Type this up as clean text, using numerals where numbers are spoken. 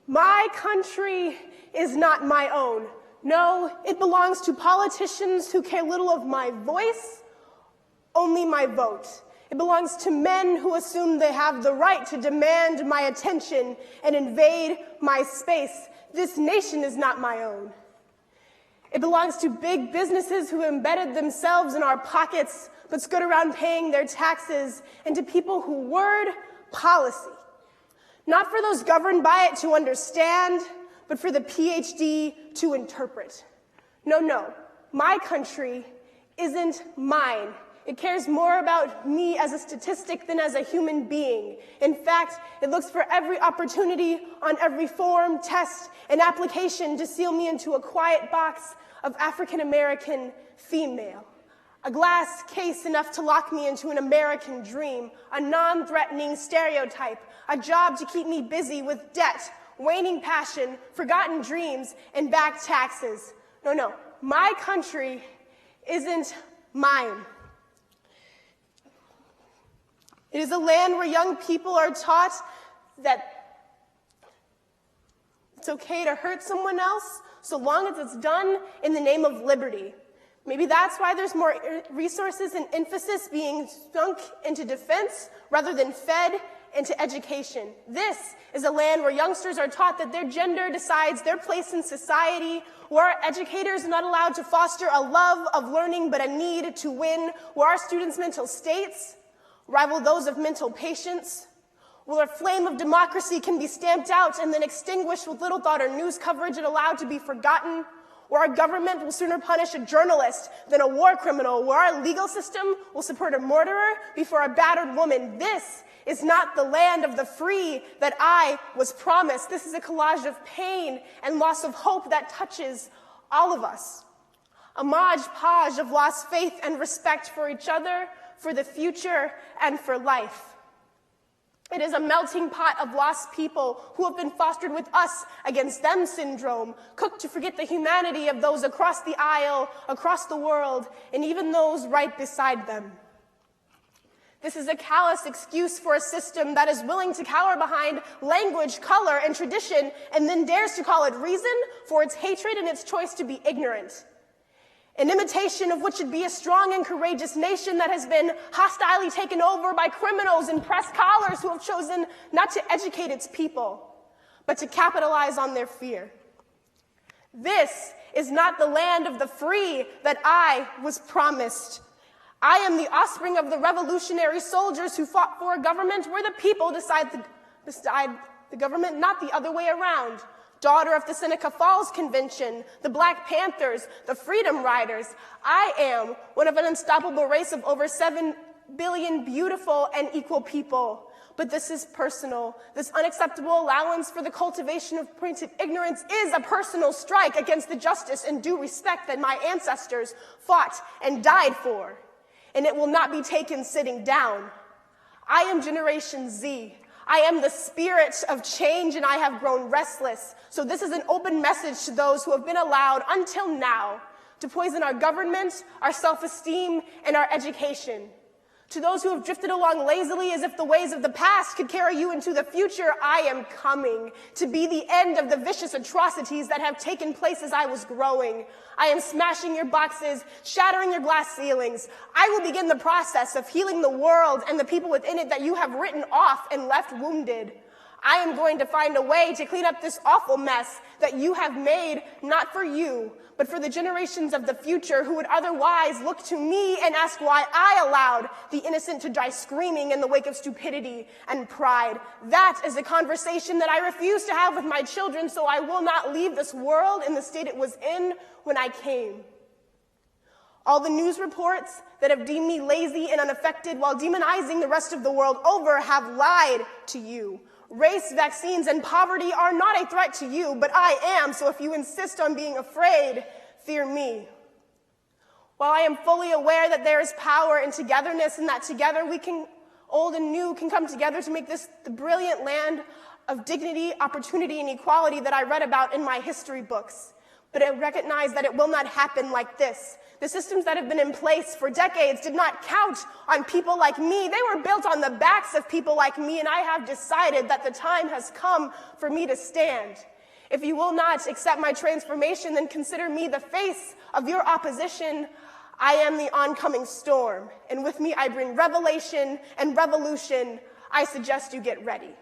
My country is not my own. No, it belongs to politicians who care little of my voice, only my vote. It belongs to men who assume they have the right to demand my attention and invade my space. This nation is not my own. It belongs to big businesses who embedded themselves in our pockets but skirt around paying their taxes, and to people who word policy. Not for those governed by it to understand, but for the PhD to interpret. No, my country isn't mine. It cares more about me as a statistic than as a human being. In fact, it looks for every opportunity on every form, test, and application to seal me into a quiet box of African American female. A glass case enough to lock me into an American dream, a non-threatening stereotype, a job to keep me busy with debt, waning passion, forgotten dreams, and back taxes. No, my country isn't mine. It is a land where young people are taught that it's okay to hurt someone else so long as it's done in the name of liberty. Maybe that's why there's more resources and emphasis being sunk into defense rather than fed into education. This is a land where youngsters are taught that their gender decides their place in society, where our educators are not allowed to foster a love of learning but a need to win, where our students' mental states rival those of mental patients, where a flame of democracy can be stamped out and then extinguished with little thought or news coverage and allowed to be forgotten, where our government will sooner punish a journalist than a war criminal, where our legal system will support a murderer before a battered woman. This is not the land of the free that I was promised. This is a collage of pain and loss of hope that touches all of us. A hodgepodge of lost faith and respect for each other, for the future, and for life. It is a melting pot of lost people who have been fostered with us against them syndrome, cooked to forget the humanity of those across the aisle, across the world, and even those right beside them. This is a callous excuse for a system that is willing to cower behind language, color, and tradition, and then dares to call it reason for its hatred and its choice to be ignorant. An imitation of what should be a strong and courageous nation that has been hostilely taken over by criminals and pressed collars who have chosen not to educate its people, but to capitalize on their fear. This is not the land of the free that I was promised. I am the offspring of the revolutionary soldiers who fought for a government where the people decide the government, not the other way around. Daughter of the Seneca Falls Convention, the Black Panthers, the Freedom Riders. I am one of an unstoppable race of over 7 billion beautiful and equal people. But this is personal. This unacceptable allowance for the cultivation of pointed ignorance is a personal strike against the justice and due respect that my ancestors fought and died for. And it will not be taken sitting down. I am Generation Z. I am the spirit of change, and I have grown restless. So this is an open message to those who have been allowed until now to poison our government, our self-esteem, and our education. To those who have drifted along lazily as if the ways of the past could carry you into the future, I am coming to be the end of the vicious atrocities that have taken place as I was growing. I am smashing your boxes, shattering your glass ceilings. I will begin the process of healing the world and the people within it that you have written off and left wounded. I am going to find a way to clean up this awful mess that you have made, not for you, but for the generations of the future who would otherwise look to me and ask why I allowed the innocent to die screaming in the wake of stupidity and pride. That is a conversation that I refuse to have with my children, so I will not leave this world in the state it was in when I came. All the news reports that have deemed me lazy and unaffected while demonizing the rest of the world over have lied to you. Race, vaccines, and poverty are not a threat to you, but I am, so if you insist on being afraid, fear me. While I am fully aware that there is power in togetherness and that together we can, old and new, can come together to make this the brilliant land of dignity, opportunity, and equality that I read about in my history books. but I recognize that it will not happen like this. The systems that have been in place for decades did not count on people like me. They were built on the backs of people like me, and I have decided that the time has come for me to stand. If you will not accept my transformation, then consider me the face of your opposition. I am the oncoming storm, and with me I bring revelation and revolution. I suggest you get ready.